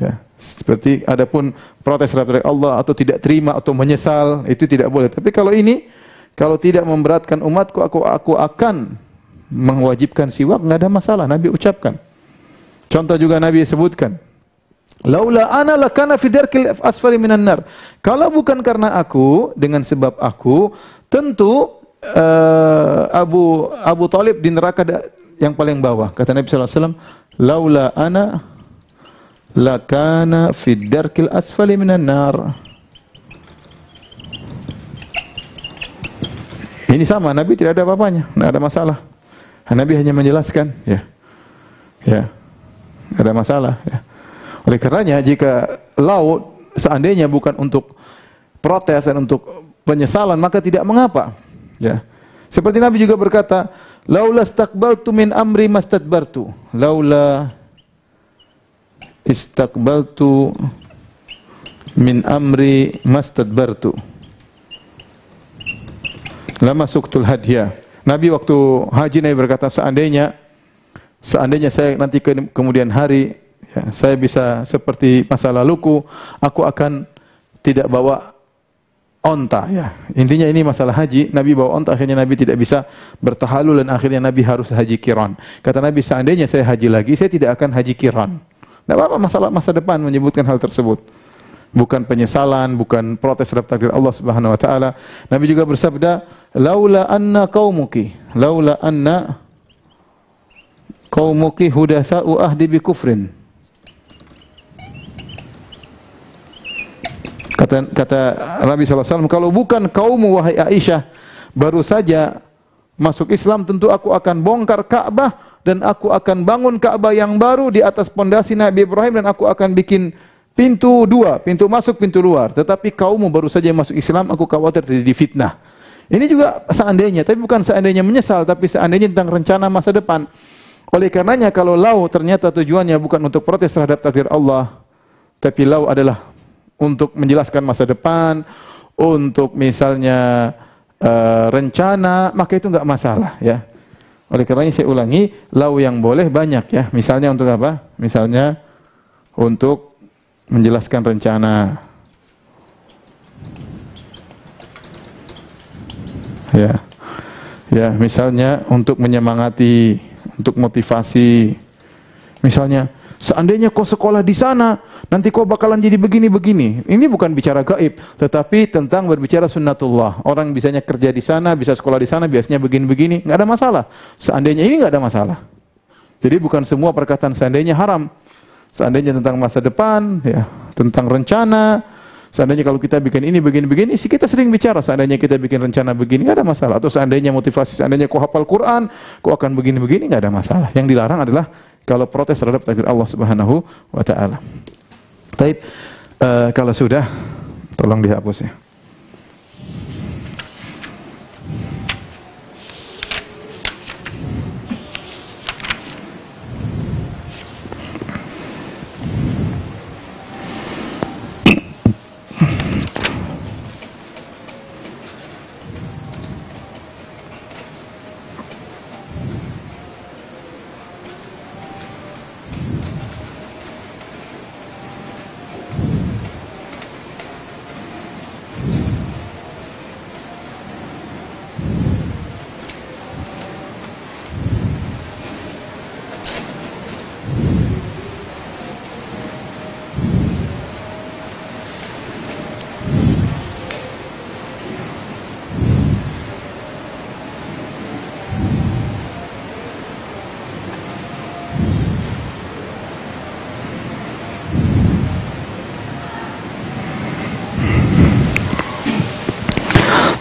Ya, seperti adapun protes terhadap Allah atau tidak terima atau menyesal, itu tidak boleh. Tapi kalau ini, kalau tidak memberatkan umatku, aku akan mewajibkan siwak, enggak ada masalah. Nabi ucapkan. Contoh juga Nabi sebutkan, laula ana lakana fi darkil asfali minan nar. Kalau bukan karena aku, dengan sebab aku, tentu Abu Talib di neraka yang paling bawah. Kata Nabi sallallahu alaihi wasallam, laula ana lakana fi darkil asfali minan nar. Ini sama, Nabi tidak ada apa-apanya, tidak ada masalah. Nabi hanya menjelaskan, ya, tidak ada masalah. Ya. Oleh karenanya, jika laut seandainya bukan untuk protes dan untuk penyesalan, maka tidak mengapa. Ya. Seperti Nabi juga berkata, laula istaqbaltu min amri mastadbartu, laula istaqbaltu min amri mastadbartu, lama suktul hadiyah. Nabi waktu haji, Nabi berkata, seandainya saya nanti kemudian hari, ya, saya bisa seperti masa laluku, aku akan tidak bawa onta. Ya. Intinya ini masalah haji, Nabi bawa onta, akhirnya Nabi tidak bisa bertahalul dan akhirnya Nabi harus haji qiran. Kata Nabi, seandainya saya haji lagi, saya tidak akan haji qiran. Tidak apa-apa, masalah masa depan menyebutkan hal tersebut. Bukan penyesalan, bukan protes terhadap takdir Allah Subhanahu wa taala. Nabi juga bersabda, laula anna qaumuki hudatsa'u ahdi bi kufrin. Kata Nabi sallallahu alaihi wasallam, kalau bukan kaummu wahai Aisyah baru saja masuk Islam, tentu aku akan bongkar Ka'bah dan aku akan bangun Ka'bah yang baru di atas pondasi Nabi Ibrahim, dan aku akan bikin pintu dua, pintu masuk, pintu luar. Tetapi kaummu baru saja masuk Islam, aku khawatir terjadi fitnah. Ini juga seandainya, tapi bukan seandainya menyesal, tapi seandainya tentang rencana masa depan. Oleh karenanya, kalau lau ternyata tujuannya bukan untuk protes terhadap takdir Allah, tapi lau adalah untuk menjelaskan masa depan, untuk misalnya rencana, maka itu enggak masalah, ya. Oleh karenanya saya ulangi, lau yang boleh banyak, ya. Misalnya untuk apa? Misalnya untuk menjelaskan rencana. Ya, misalnya untuk menyemangati, untuk motivasi. Misalnya, seandainya kau sekolah di sana, nanti kau bakalan jadi begini-begini. Ini bukan bicara gaib, tetapi tentang berbicara sunnatullah. Orang bisanya kerja di sana, bisa sekolah di sana, biasanya begini-begini, nggak ada masalah. Seandainya ini nggak ada masalah. Jadi bukan semua perkataan seandainya haram. Seandainya tentang masa depan, ya, tentang rencana. Seandainya kalau kita bikin ini begini-begini, sih kita sering bicara. Seandainya kita bikin rencana begini, nggak ada masalah. Atau seandainya motivasi, seandainya kau hafal Quran, kau akan begini-begini, nggak ada masalah. Yang dilarang adalah kalau protes terhadap takdir Allah Subhanahu wa taala. Baik, kalau sudah tolong dihapus ya.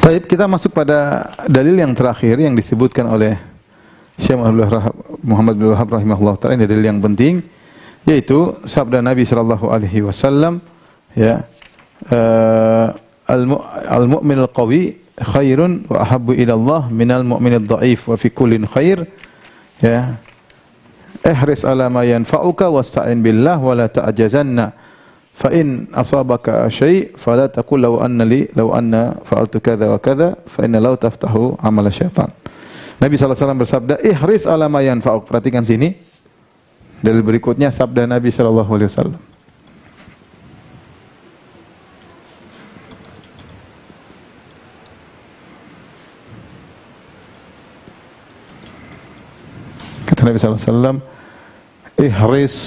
Baik, kita masuk pada dalil yang terakhir yang disebutkan oleh Syekh Muhammad bin Wahab rahimahullah taala. Ini dalil yang penting, yaitu sabda Nabi sallallahu alaihi wasallam, ya, al-mu'min al-qawi khairun wa ahabbu ila Allah minal mu'min ad-dha'if wa fi kullin khair, ya. Ihris ala ma yanfa'uka wasta'in billah wa la ta'jazanna. Fa in asabaka syai' fala taqul law anna fa'altu kadza wa kadza fa inna law taftahu amal syaitan. Nabi sallallahu alaihi wasallam bersabda, ihris ala ma yanfa'uk. Perhatikan sini. Dalil berikutnya sabda Nabi sallallahu alaihi wasallam. Kata Nabi sallallahu alaihi wasallam, ihris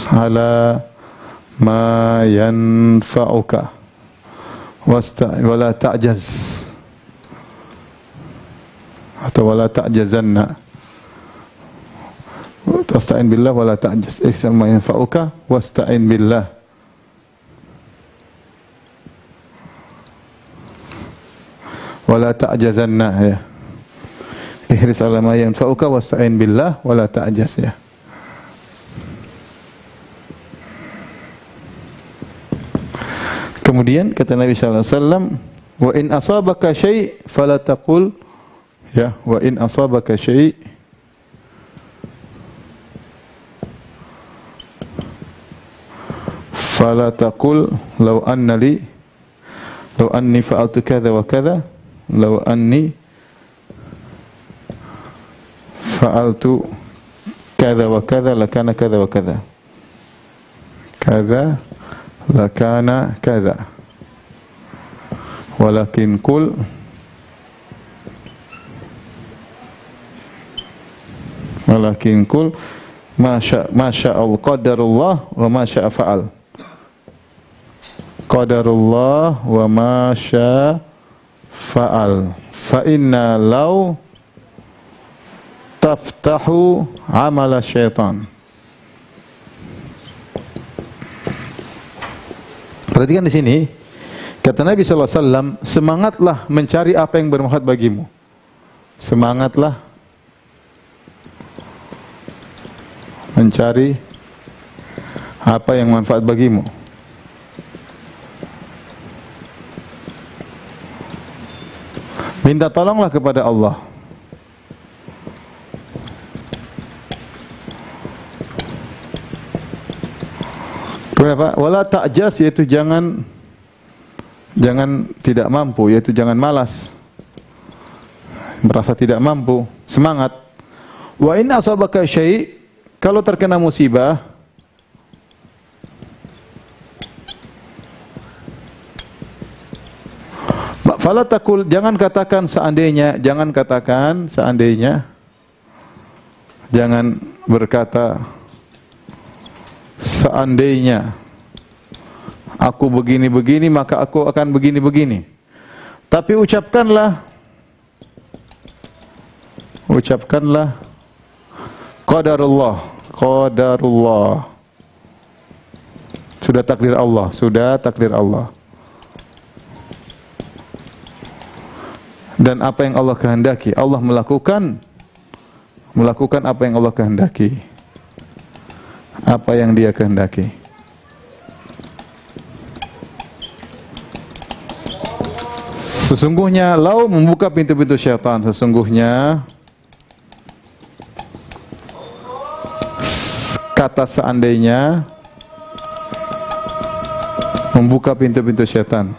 ala ma yanfa'uka wala ta'jaz, atau wala ta'jazanna, wasta'in billah wala ta'jaz. Ihsan ma yanfa'uka wasta'in billah. Wala ta'jazanna, ya. Ihris ala ma yanfa'uka wasta'in billah wala ta'jaz, ya. Kemudian kata Nabi sallallahu alaihi wasallam, wa in asabaka syai' fala taqul, ya, wa in asabaka syai' fala taqul law anni fa'altu kadza wa kadza, law anni fa'altu kadza wa kadza lakana kadza wa kadza. Kadza lakana kadza, walakin kul masya'al qadarullah wa masya'a fa'al. Qadarullah wa masya'a fa'al. Fa inna law taftahu amala syaitan. Perhatikan di sini, kata Nabi sallallahu alaihi wasallam, semangatlah mencari apa yang bermanfaat bagimu. Semangatlah mencari apa yang manfaat bagimu. Minta tolonglah kepada Allah. Kenapa? Wala ta'jaz, yaitu jangan tidak mampu, yaitu jangan malas, merasa tidak mampu, semangat. Wa in asabaka syai', kalau terkena musibah, Fala taqul, jangan katakan seandainya, jangan katakan seandainya, jangan berkata seandainya aku begini-begini maka aku akan begini-begini. Tapi ucapkanlah qadarullah, qadarullah. Sudah takdir Allah, sudah takdir Allah. Dan apa yang Allah kehendaki, Allah melakukan apa yang Allah kehendaki. Apa yang Dia kehendaki. Sesungguhnya lau membuka pintu-pintu syaitan, sesungguhnya kata seandainya membuka pintu-pintu syaitan.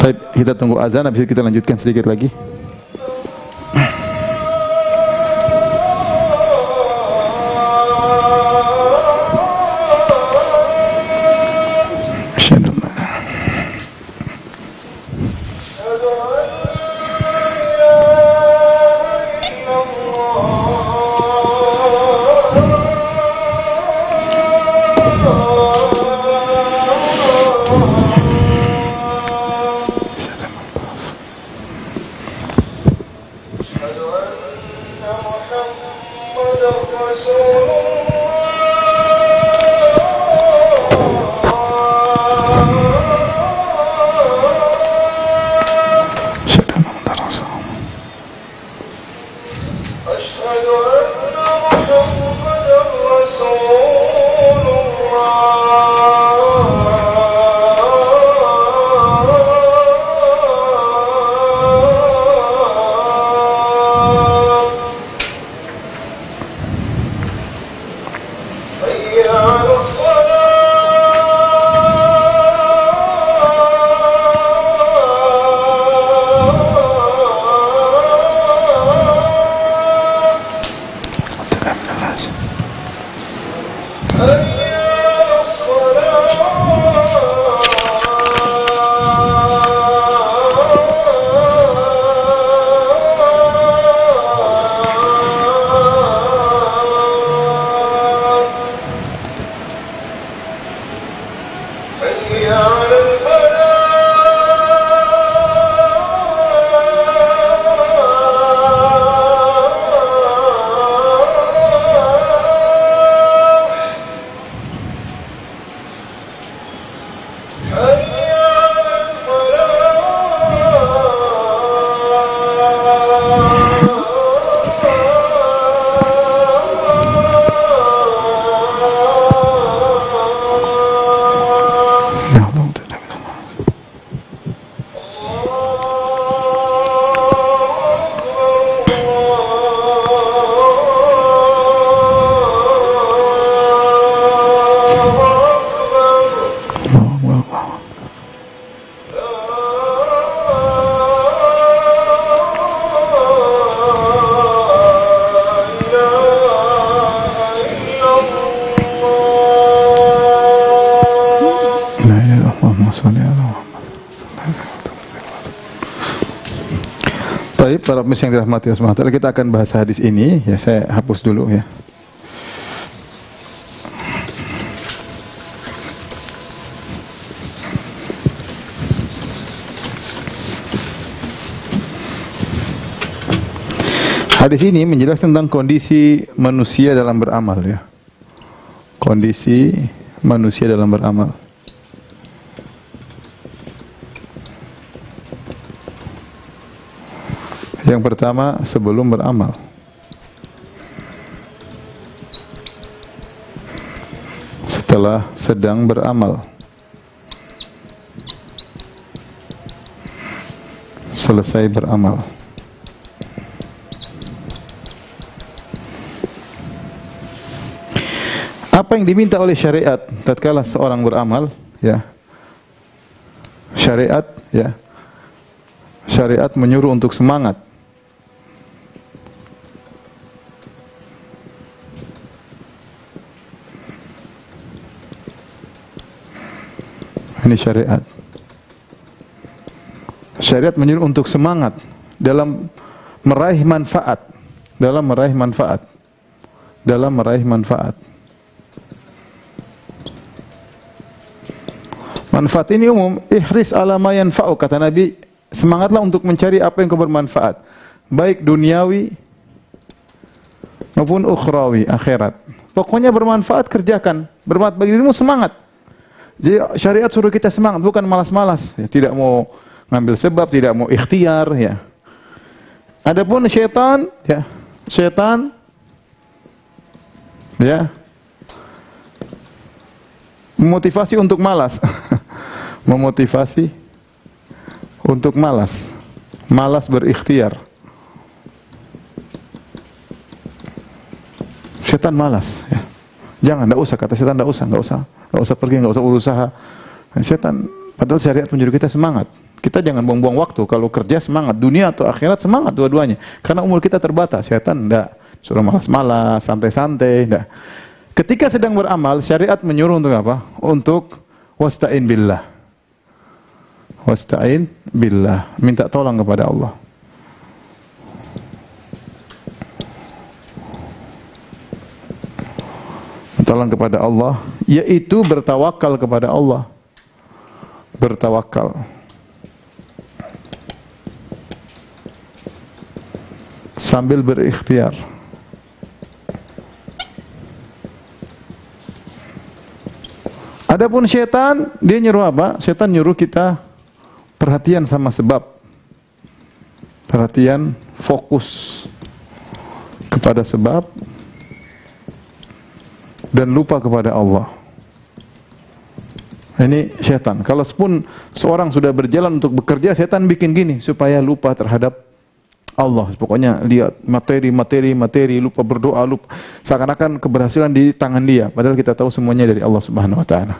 Baik, kita tunggu azan, habis itu kita lanjutkan sedikit lagi. Baik, para pemirsa yang dirahmati Allah SWT, kita akan bahas hadis ini. Ya, saya hapus dulu ya. Hadis ini menjelaskan tentang kondisi manusia dalam beramal ya. Kondisi manusia dalam beramal. Yang pertama, sebelum beramal. Setelah sedang beramal. Selesai beramal. Apa yang diminta oleh syariat tatkala seorang beramal ya? Syariat ya. Syariat menyuruh untuk semangat. Ini syariat. Syariat menyuruh untuk semangat dalam meraih manfaat, dalam meraih manfaat, dalam meraih manfaat. Manfaat ini umum, ihris ala ma yanfa'u, kata Nabi, semangatlah untuk mencari apa yang bermanfaat, baik duniawi maupun ukhrawi, akhirat. Pokoknya bermanfaat kerjakan, bermanfaat bagi dirimu, semangat. Jadi syariat suruh kita semangat, bukan malas-malas, ya, tidak mau ngambil sebab, tidak mau ikhtiar, ya. Adapun syaitan, ya, syaitan, ya, memotivasi untuk malas. Memotivasi untuk malas. Malas berikhtiar. Setan malas, ya. Jangan, enggak usah, kata setan, enggak usah pergi, enggak usah berusaha. Setan, padahal syariat menyuruh kita semangat. Kita jangan buang-buang waktu, kalau kerja semangat, dunia atau akhirat semangat dua-duanya. Karena umur kita terbatas, setan enggak suruh malas-malas, santai-santai, enggak. Ketika sedang beramal, syariat menyuruh untuk apa? Untuk wasta'in billah. Wasta'in billah, minta tolong kepada Allah. Tolong kepada Allah, yaitu bertawakal kepada Allah. Bertawakal. Sambil berikhtiar. Adapun syaitan, dia nyuruh apa? Syaitan nyuruh kita perhatian sama sebab. Perhatian, fokus kepada sebab dan lupa kepada Allah. Ini syaitan. Kalau pun seorang sudah berjalan untuk bekerja, syaitan bikin gini supaya lupa terhadap Allah. Pokoknya lihat materi, lupa berdoa, lupa. Seakan-akan keberhasilan di tangan dia, padahal kita tahu semuanya dari Allah Subhanahu wa taala.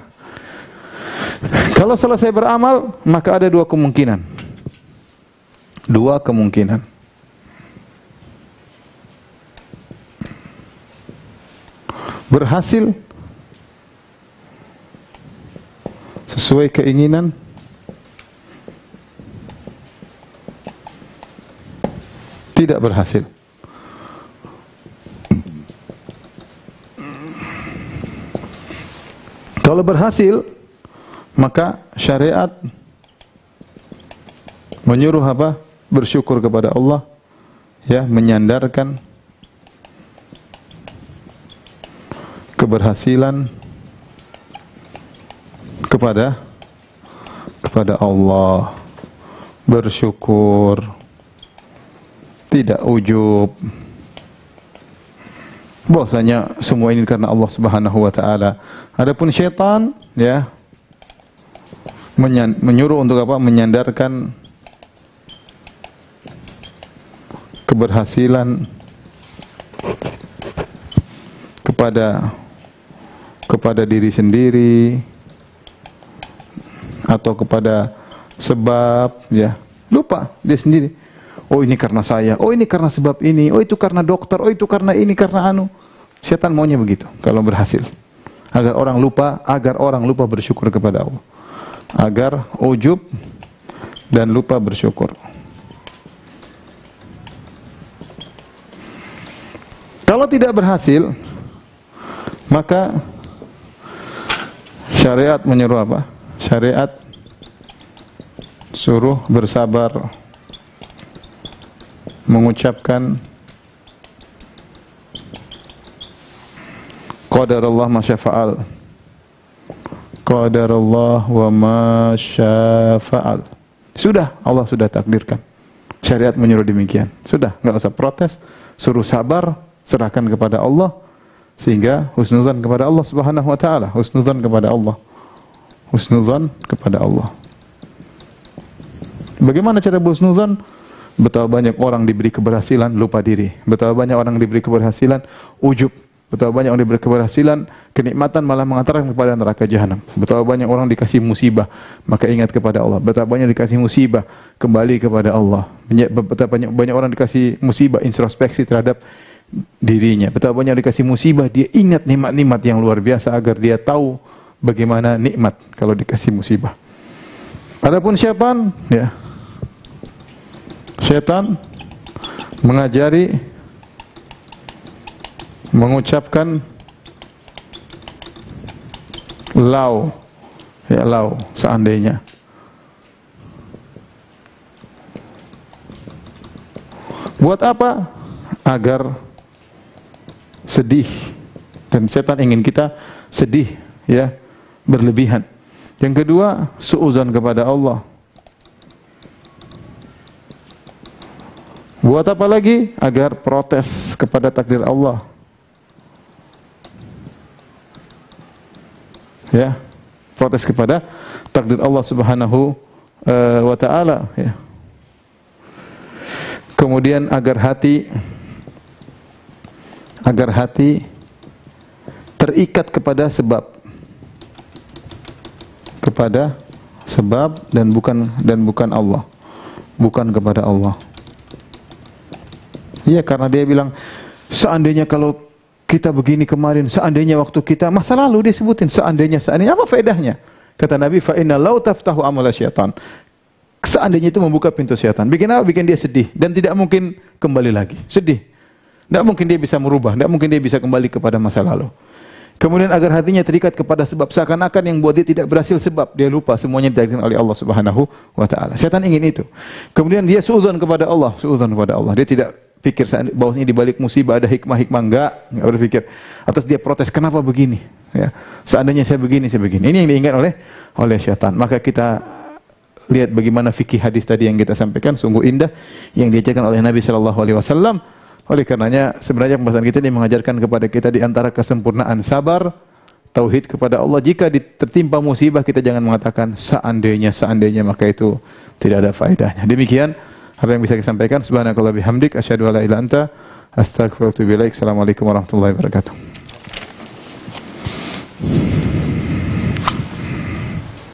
Kalau selesai beramal, maka ada dua kemungkinan. Dua kemungkinan. Berhasil sesuai keinginan, tidak berhasil. Kalau berhasil, maka syariat menyuruh apa? Bersyukur kepada Allah, ya, menyandarkan keberhasilan kepada Allah, bersyukur, tidak ujub. Bahwasanya semua ini karena Allah Subhanahu wa taala. Adapun syaitan, ya, menyuruh untuk apa? Menyandarkan keberhasilan kepada diri sendiri atau kepada sebab, ya. Lupa dia sendiri. Oh, ini karena saya, oh ini karena sebab ini, oh itu karena dokter, oh itu karena ini, karena anu. Syaitan maunya begitu kalau berhasil. Agar orang lupa bersyukur kepada Allah. Agar ujub dan lupa bersyukur. Kalau tidak berhasil, maka syariat menyuruh apa? Syariat suruh bersabar, mengucapkan qadarallah ma syafa'al, qadarallah wa ma syafa'al. Sudah, Allah sudah takdirkan. Syariat menyuruh demikian. Sudah, enggak usah protes, suruh sabar, serahkan kepada Allah, sehingga husnudzan kepada Allah Subhanahu wa taala, husnudzan kepada Allah. Husnudzan kepada Allah. Bagaimana cara berhusnudzan? Betapa banyak orang diberi keberhasilan lupa diri. Betapa banyak orang diberi keberhasilan ujub. Betapa banyak orang diberi keberhasilan kenikmatan malah mengantarkan kepada neraka jahanam. Betapa banyak orang dikasih musibah maka ingat kepada Allah. Betapa banyak dikasih musibah kembali kepada Allah. Betapa banyak orang dikasih musibah introspeksi terhadap dirinya. Betapa banyak dikasih musibah dia ingat nikmat-nikmat yang luar biasa agar dia tahu bagaimana nikmat kalau dikasih musibah. Adapun syaitan, ya, syaitan mengajari, mengucapkan lau, ya lau, seandainya. Buat apa? Agar sedih, dan setan ingin kita sedih, ya, berlebihan. Yang kedua, suudzon kepada Allah. Buat apa lagi? Agar protes kepada takdir Allah. Ya, protes kepada takdir Allah Subhanahu wa taala, ya. Kemudian agar hati terikat kepada sebab dan bukan Allah, bukan kepada Allah. Iya, karena dia bilang seandainya kalau kita begini kemarin, seandainya waktu kita masa lalu, dia sebutin seandainya apa faedahnya? Kata Nabi, fa inna law taftahu amala syaitan. Seandainya itu membuka pintu syaitan. Bikin apa? Bikin dia sedih dan tidak mungkin kembali lagi. Sedih. Tidak mungkin dia bisa merubah, tidak mungkin dia bisa kembali kepada masa lalu. Kemudian agar hatinya terikat kepada sebab, seakan-akan yang buat dia tidak berhasil sebab, dia lupa semuanya ditakdirkan oleh Allah Subhanahu wa taala. Syaitan ingin itu. Kemudian dia suudzon kepada Allah, Dia tidak pikir bahwasanya di balik musibah ada hikmah-hikmah, enggak berpikir. Atas dia protes, kenapa begini? Ya, seandainya saya begini. Ini yang diingat oleh syaitan. Maka kita lihat bagaimana fikih hadis tadi yang kita sampaikan, sungguh indah yang diajarkan oleh Nabi sallallahu alaihi wasallam. Oleh karenanya sebenarnya pembahasan kita ini mengajarkan kepada kita di antara kesempurnaan sabar, tauhid kepada Allah. Jika tertimpa musibah, kita jangan mengatakan seandainya, maka itu tidak ada faedahnya. Demikian apa yang bisa kita sampaikan. Subhanakallah bihamdik, asyhadu alla ilaha illa anta, astaghfiruka wa atubu ilaik. Assalamualaikum warahmatullahi wabarakatuh.